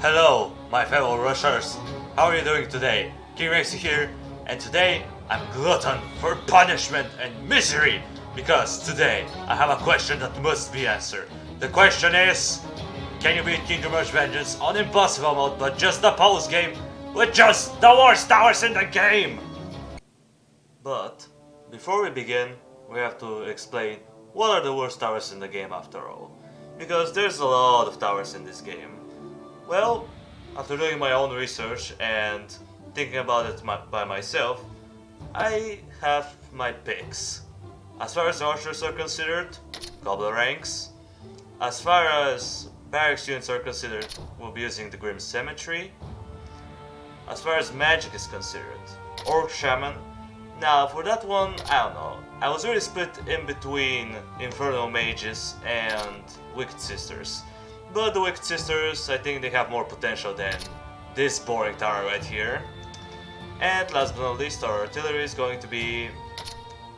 Hello, my fellow rushers. How are you doing today? KRV here, and today I'm glutton for punishment and misery because today I have a question that must be answered. The question is, can you beat Kingdom Rush Vengeance on Impossible mode but just the post game with just the worst towers in the game? But before we begin, we have to explain what are the worst towers in the game after all. Because there's a lot of towers in this game. Well, after doing my own research and thinking about it by myself, I have my picks. As far as archers are considered, goblin ranks. As far as barracks units are considered, we'll be using the Grim Cemetery. As far as magic is considered, Orc Shaman. Now for that one, I don't know. I was really split in between Infernal Mages and Wicked Sisters. But the Wicked Sisters, I think they have more potential than this boring tower right here. And last but not least, our artillery is going to be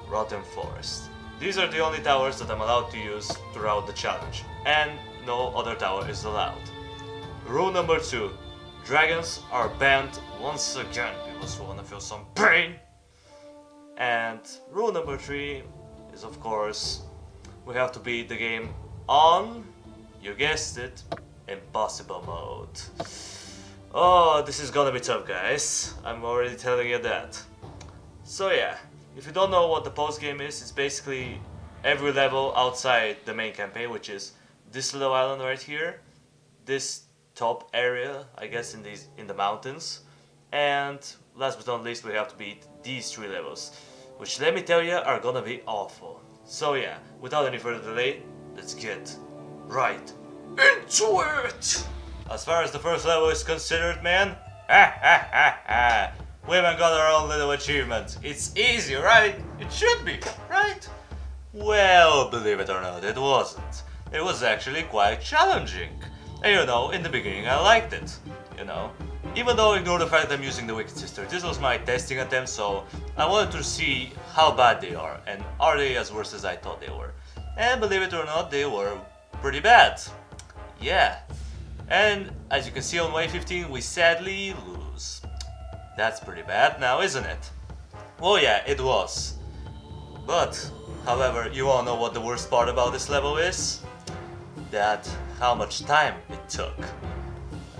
Rotten Forest. These are the only towers that I'm allowed to use throughout the challenge, and no other tower is allowed. Rule number 2. Dragons are banned once again, because we wanna feel some pain. And rule number 3 is, of course, we have to beat the game on, you guessed it, Impossible mode. Oh, this is gonna be tough, guys. I'm already telling you that. So yeah, if you don't know what the post game is, it's basically every level outside the main campaign, which is this little island right here, this top area, I guess, in the mountains, and last but not least, we have to beat these 3 levels, which, let me tell you, are gonna be awful. So yeah, without any further delay, let's get right into it! As far as the first level is considered, man, we haven't got our own little achievement. It's easy, right? It should be, right? Well, believe it or not, it wasn't. It was actually quite challenging. And you know, in the beginning I liked it, you know. Even though ignore the fact that I'm using the Wicked Sister, this was my testing attempt, so I wanted to see how bad they are, and are they as worse as I thought they were. And believe it or not, they were pretty bad. Yeah. And as you can see on wave 15, we sadly lose. That's pretty bad now, isn't it? Well, yeah, it was. But, however, you all know what the worst part about this level is? That how much time it took.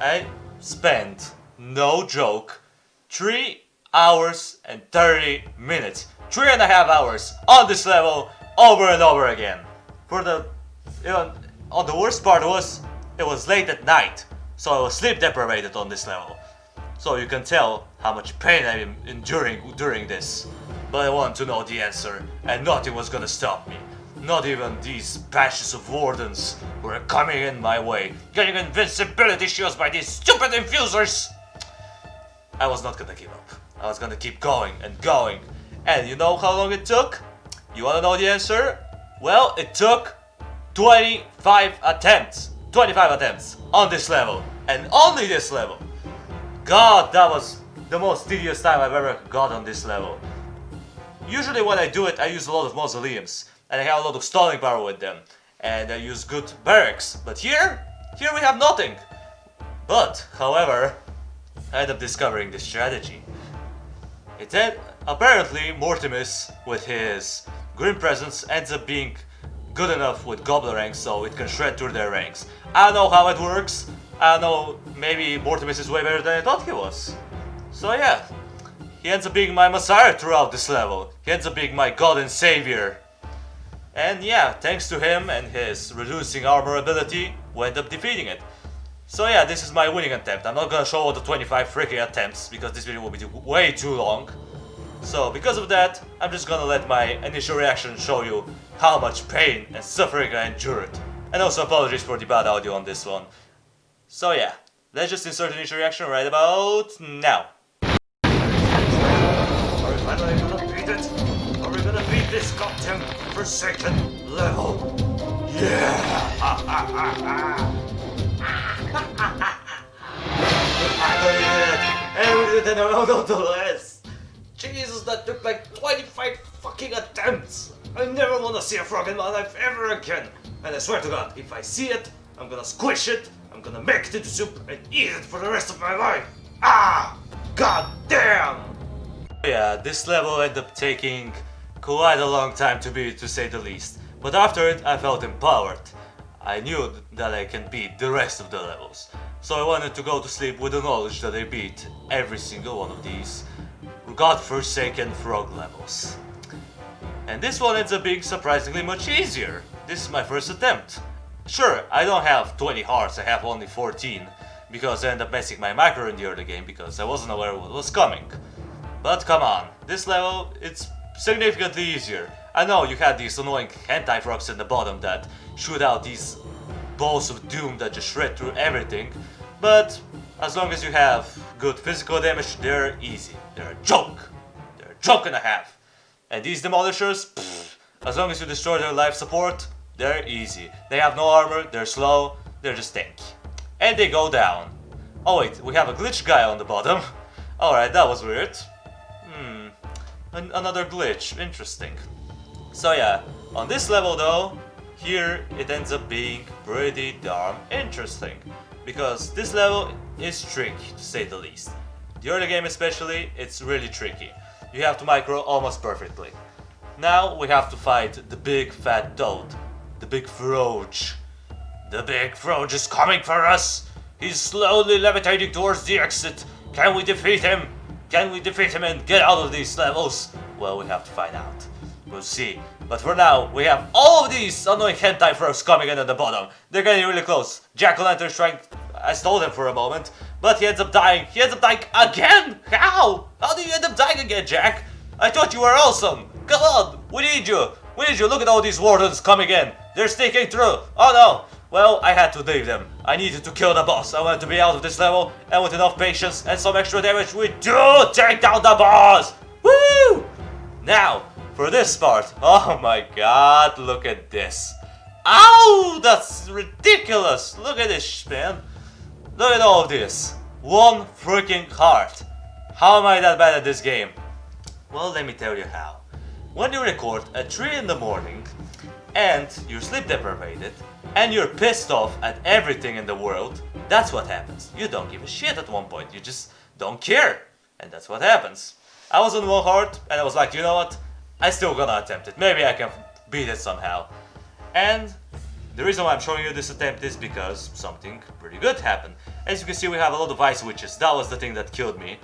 I spent, no joke, 3 hours and 30 minutes. 3.5 hours on this level over and over again. For the, the worst part was, it was late at night, so I was sleep deprived on this level. So you can tell how much pain I am enduring during this. But I want to know the answer, and nothing was gonna stop me. Not even these batches of wardens were coming in my way, getting invincibility shields by these stupid infusers! I was not gonna give up. I was gonna keep going and going. And you know how long it took? You wanna know the answer? Well, it took 25 attempts. 25 attempts on this level, and only this level. God, that was the most tedious time I've ever got on this level. Usually when I do it, I use a lot of mausoleums, and I have a lot of stalling power with them, and I use good barracks. But here we have nothing. But, however, I ended up discovering this strategy. Apparently, Mortimus, with his Grim Presence, ends up being good enough with goblin ranks so it can shred through their ranks. I don't know how it works. I don't know, maybe Mortimus is way better than I thought he was. So yeah, he ends up being my messiah throughout this level. He ends up being my god and savior. And yeah, thanks to him and his reducing armor ability, we end up defeating it. So yeah, this is my winning attempt. I'm not gonna show all the 25 freaking attempts because this video will be way too long. So because of that, I'm just gonna let my initial reaction show you how much pain and suffering I endured. And also apologies for the bad audio on this one. So yeah, let's just insert the initial reaction right about now. Are we finally gonna beat it? Are we gonna beat this goddamn forsaken level? Yeah! And we did it around nonetheless. Jesus, that took like 25 fucking attempts! I never wanna see a frog in my life ever again! And I swear to God, if I see it, I'm gonna squish it, I'm gonna make it into soup and eat it for the rest of my life! Ah! God damn! Yeah, this level ended up taking quite a long time to beat, to say the least. But after it, I felt empowered. I knew that I can beat the rest of the levels. So I wanted to go to sleep with the knowledge that I beat every single one of these godforsaken frog levels. And this one ends up being surprisingly much easier. This is my first attempt. Sure, I don't have 20 hearts, I have only 14, because I ended up messing my macro in the early game because I wasn't aware what was coming. But come on, this level, it's significantly easier. I know you had these annoying hentai frogs in the bottom that shoot out these balls of doom that just shred through everything, but as long as you have good physical damage, they're easy. They're a joke. They're a joke and a half. And these demolishers, pfft, as long as you destroy their life support, they're easy. They have no armor, they're slow, they're just tanky. And they go down. Oh wait, we have a glitch guy on the bottom. Alright, that was weird. Another glitch, interesting. So yeah, on this level though, here it ends up being pretty darn interesting. Because this level is tricky, to say the least. The early game especially, it's really tricky. You have to micro almost perfectly. Now we have to fight the big fat toad. The big Froge. The big Froge is coming for us! He's slowly levitating towards the exit. Can we defeat him? Can we defeat him and get out of these levels? Well, we have to find out. We'll see. But for now, we have all of these annoying hentai frogs coming in at the bottom. They're getting really close. Jack-o'-lantern's trying... I stole him for a moment, but he ends up dying. He ends up dying again! How? How do you end up dying again, Jack? I thought you were awesome. Come on, we need you. We need you. Look at all these wardens coming in. They're sneaking through. Oh no. Well, I had to leave them. I needed to kill the boss. I wanted to be out of this level, and with enough patience and some extra damage, we do take down the boss! Woo! Now, for this part, oh my god, look at this. Ow! That's ridiculous! Look at this, man. Look at all of this. One freaking heart. How am I that bad at this game? Well, let me tell you how. When you record at 3 in the morning, and you're sleep deprived, and you're pissed off at everything in the world, that's what happens. You don't give a shit at one point, you just don't care. And that's what happens. I was on one heart, and I was like, you know what? I'm still gonna attempt it. Maybe I can beat it somehow. And the reason why I'm showing you this attempt is because something pretty good happened. As you can see, we have a lot of ice witches. That was the thing that killed me,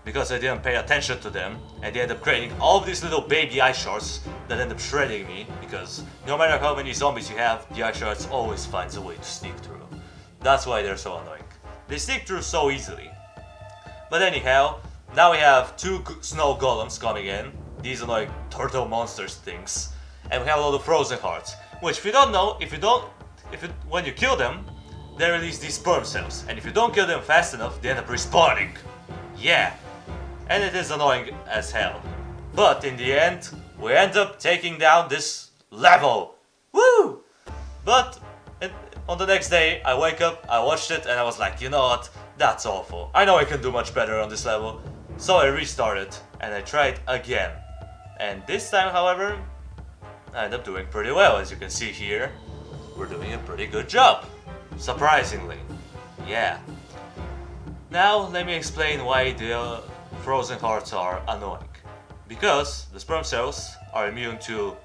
because I didn't pay attention to them, and they end up creating all of these little baby ice shards that end up shredding me, because no matter how many zombies you have, the ice shards always finds a way to sneak through. That's why they're so annoying. They sneak through so easily. But anyhow, now we have 2 snow golems coming in, these annoying turtle monsters things, and we have a lot of frozen hearts, which if you don't know, when you kill them, they release these sperm cells, and if you don't kill them fast enough, they end up respawning. Yeah. And it is annoying as hell. But in the end, we end up taking down this level. Woo! But on the next day, I wake up, I watched it, and I was like, you know what? That's awful. I know I can do much better on this level. So I restarted, and I tried again. And this time, however, I ended up doing pretty well. As you can see here, we're doing a pretty good job. Surprisingly. Yeah. Now, let me explain why the frozen hearts are annoying. Because the sperm cells are immune to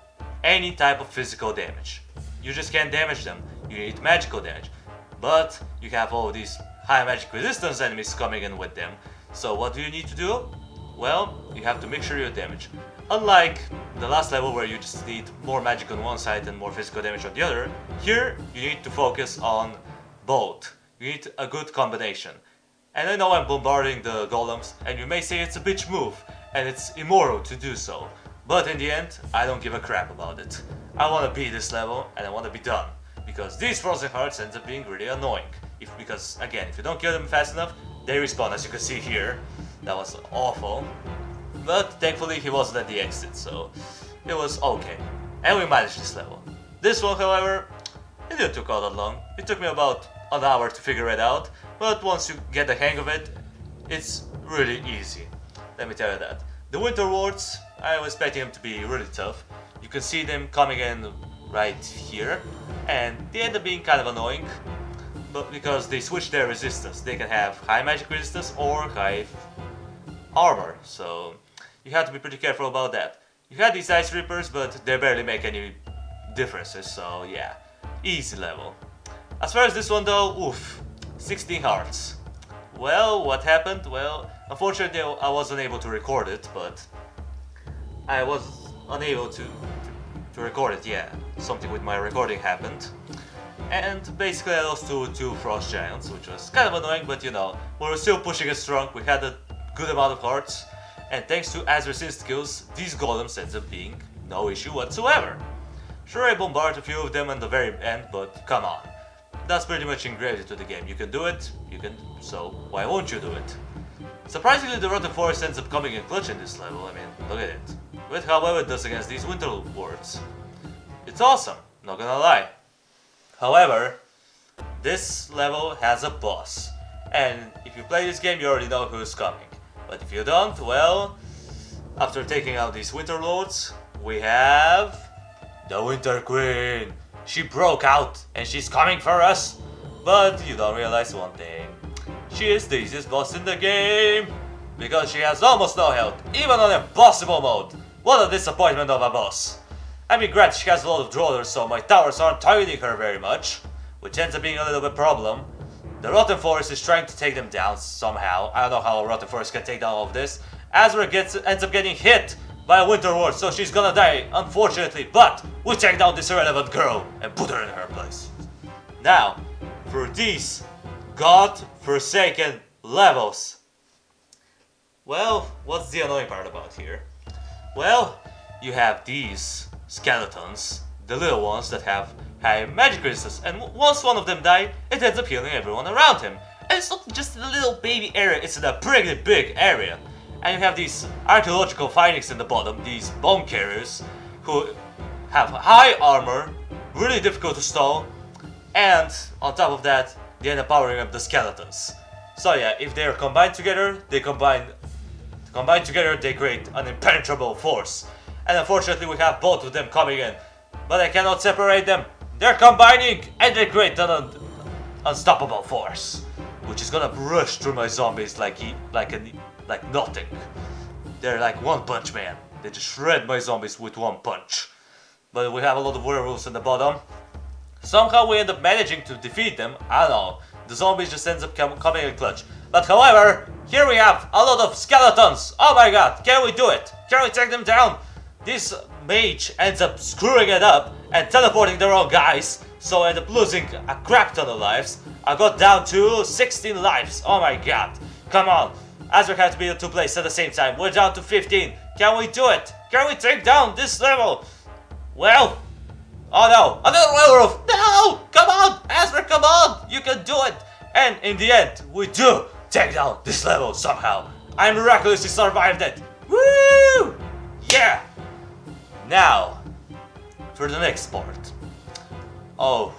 any type of physical damage. You just can't damage them, you need magical damage. But you have all these high magic resistance enemies coming in with them. So what do you need to do? Well, you have to make sure your damage. Unlike the last level where you just need more magic on one side and more physical damage on the other, here you need to focus on both. You need a good combination. And I know I'm bombarding the golems, and you may say it's a bitch move, and it's immoral to do so. But in the end, I don't give a crap about it. I want to beat this level, and I want to be done. Because these frozen hearts end up being really annoying. Because, again, if you don't kill them fast enough, they respawn, as you can see here. That was awful. But thankfully he wasn't at the exit, so it was okay. And we managed this level. This one, however, it didn't take all that long. It took me about an hour to figure it out. But once you get the hang of it, it's really easy. Let me tell you that. The winter wards, I was expecting them to be really tough. You can see them coming in right here, and they end up being kind of annoying. but because they switch their resistance. They can have high magic resistance or high armor, so you have to be pretty careful about that. You had these Ice Reapers, but they barely make any differences, so yeah, easy level. As far as this one though, oof, 16 hearts. Well, what happened? Well, unfortunately I wasn't able to record it, but I was unable to record it, yeah. Something with my recording happened. And basically I lost to two Frost Giants, which was kind of annoying, but you know, we were still pushing it strong, we had a good amount of hearts, and thanks to Azra's skills, these golems ends up being no issue whatsoever. Sure, I bombarded a few of them at the very end, but come on. That's pretty much engraved into the game. You can do it, so why won't you do it? Surprisingly, the Rotten Forest ends up coming in clutch in this level, I mean, look at it. With how well it does against these Winter Wards. It's awesome, not gonna lie. However, this level has a boss. And if you play this game, you already know who's coming. But if you don't, well, after taking out these Winter Lords, we have the Winter Queen. She broke out and she's coming for us. But you don't realize one thing. She is the easiest boss in the game. Because she has almost no health, even on impossible mode. What a disappointment of a boss. I mean, granted, she has a lot of drawers, so my towers aren't targeting her very much, which ends up being a little bit problem. The Rotten Forest is trying to take them down somehow. I don't know how a Rotten Forest can take down all of this. Azra ends up getting hit by a Winter Ward, so she's gonna die, unfortunately. But we take down this irrelevant girl and put her in her place. Now, for these God-forsaken levels. Well, what's the annoying part about here? Well, you have these skeletons, the little ones that have high magic resistance, and once one of them died, it ends up healing everyone around him. And it's not just a little baby area, it's in a pretty big area. And you have these archaeological findings in the bottom, these bone carriers, who have high armor, really difficult to stall, and on top of that, they end up powering up the skeletons. So yeah, if they are combined together, they create an impenetrable force. And unfortunately we have both of them coming in, but I cannot separate them. They're combining and they create an unstoppable force, which is gonna rush through my zombies like nothing. They're like One Punch Man. They just shred my zombies with one punch. But we have a lot of werewolves in the bottom. Somehow we end up managing to defeat them. I don't know. The zombies just ends up coming in clutch. But however, here we have a lot of skeletons. Oh my god, can we do it? Can we take them down? This mage ends up screwing it up and teleporting the wrong guys, so I end up losing a crap ton of lives. I got down to 16 lives. Oh my god. Come on. Azra has to be in two places at the same time. We're down to 15. Can we do it? Can we take down this level? Well, oh no, another werewolf! No! Come on! Azra, come on! You can do it! And in the end, we do take down this level somehow. I miraculously survived it! Woo! Yeah! Now, for the next part. Oh,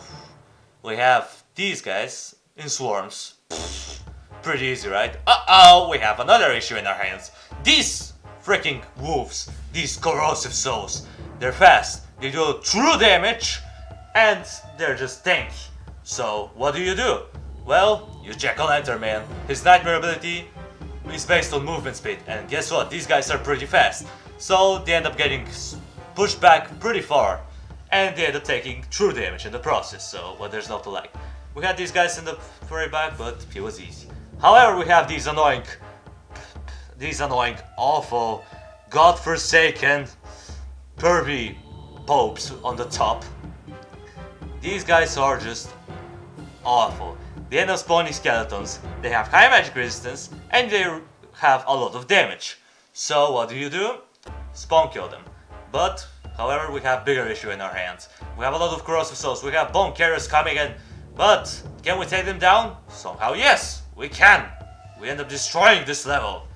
we have these guys in swarms. Pfft, pretty easy, right? Uh-oh, we have another issue in our hands. These freaking wolves, these corrosive souls, they're fast. They do true damage, and they're just tanky. So, what do? Well, you Jack-o'-lantern man. His nightmare ability is based on movement speed, and guess what? These guys are pretty fast. So, they end up getting pushed back pretty far, and they end up taking true damage in the process, so what there's not to like. We had these guys in the very back, but it was easy. However, we have these annoying, awful, godforsaken, pervy popes on the top. These guys are just awful. They end up spawning skeletons, they have high magic resistance, and they have a lot of damage. So what do? Spawn kill them. But, however, we have bigger issue in our hands. We have a lot of corrosive souls, we have bone carriers coming in, but can we take them down? Somehow yes, we can. We end up destroying this level.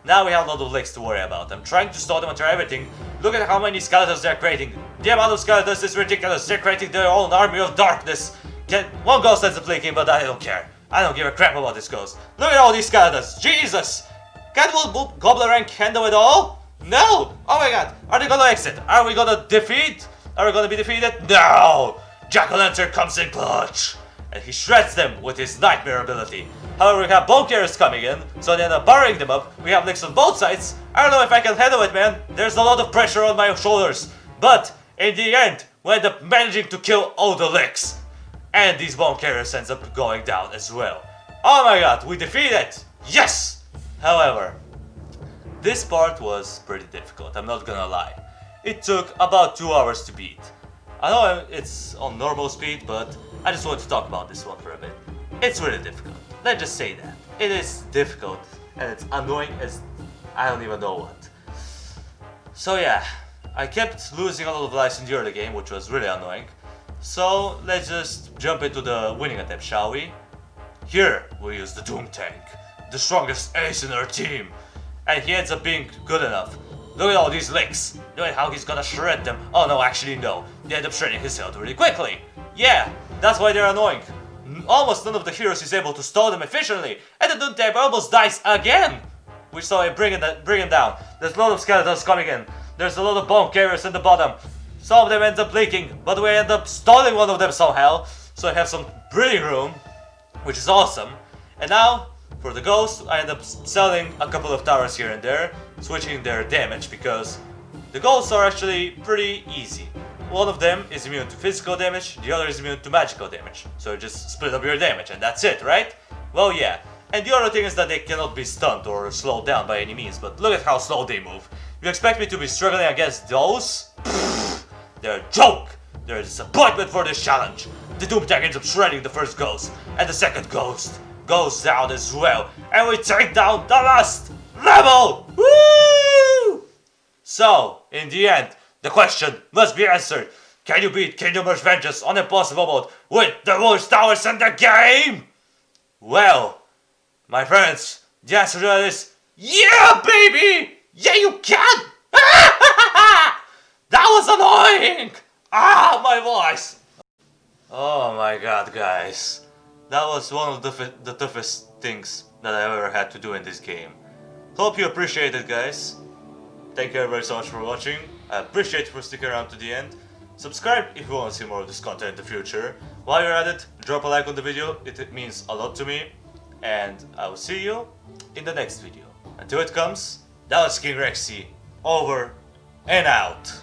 Now we have a lot of legs to worry about. I'm trying to stall them and try everything. Look at how many skeletons they're creating. The amount of skeletons is ridiculous. They're creating their own army of darkness. One ghost ends up blinking, but I don't care. I don't give a crap about this ghost. Look at all these skeletons. Jesus! Can't Gobbler rank handle it all? No! Oh my god. Are they gonna exit? Are we gonna defeat? Are we gonna be defeated? No! Jack-o'-lantern comes in clutch. and he shreds them with his nightmare ability. However, we have bone carriers coming in, so they end up burying them up. We have licks on both sides. I don't know if I can handle it, man. There's a lot of pressure on my shoulders. But in the end, we end up managing to kill all the licks. And these bone carriers ends up going down as well. Oh my god, we defeated! Yes! However, this part was pretty difficult, I'm not gonna lie. It took about 2 hours to beat. I know it's on normal speed, but I just want to talk about this one for a bit. It's really difficult. Let's just say that. It is difficult, and it's annoying as I don't even know what. So yeah, I kept losing a lot of lives in the early game, which was really annoying. So let's just jump into the winning attempt, shall we? Here, we use the Doom Tank, the strongest ace in our team. And he ends up being good enough. Look at all these licks. Look at how he's gonna shred them. Oh no, actually no. They end up shredding his health really quickly. Yeah, that's why they're annoying. Almost none of the heroes is able to stall them efficiently. And the Doom Tank almost dies again. We saw it bring him down. There's a lot of skeletons coming in. There's a lot of bone carriers in the bottom. Some of them end up leaking, but we end up stalling one of them somehow. So I have some breathing room, which is awesome. And now, for the ghost, I end up selling a couple of towers here and there, switching their damage, because the ghosts are actually pretty easy. One of them is immune to physical damage, the other is immune to magical damage. So just split up your damage and that's it, right? Well, yeah. And the other thing is that they cannot be stunned or slowed down by any means, but look at how slow they move. You expect me to be struggling against those? Pfft, they're a joke! They're a disappointment for this challenge. The Doom Tank ends up shredding the first ghost, and the second ghost goes down as well, and we take down the last level! Woo! So, in the end, the question must be answered. Can you beat Kingdom Rush Vengeance on Impossible Mode with the worst towers in the game? Well, my friends, the answer to that is yeah, baby! Yeah, you can! That was annoying! Ah, my voice! Oh my god, guys. That was one of the toughest things that I ever had to do in this game. Hope you appreciate it, guys. Thank you very so much for watching. I appreciate you for sticking around to the end. Subscribe if you want to see more of this content in the future. While you're at it, drop a like on the video, it means a lot to me. And I will see you in the next video. Until it comes, that was King Rexy, over and out.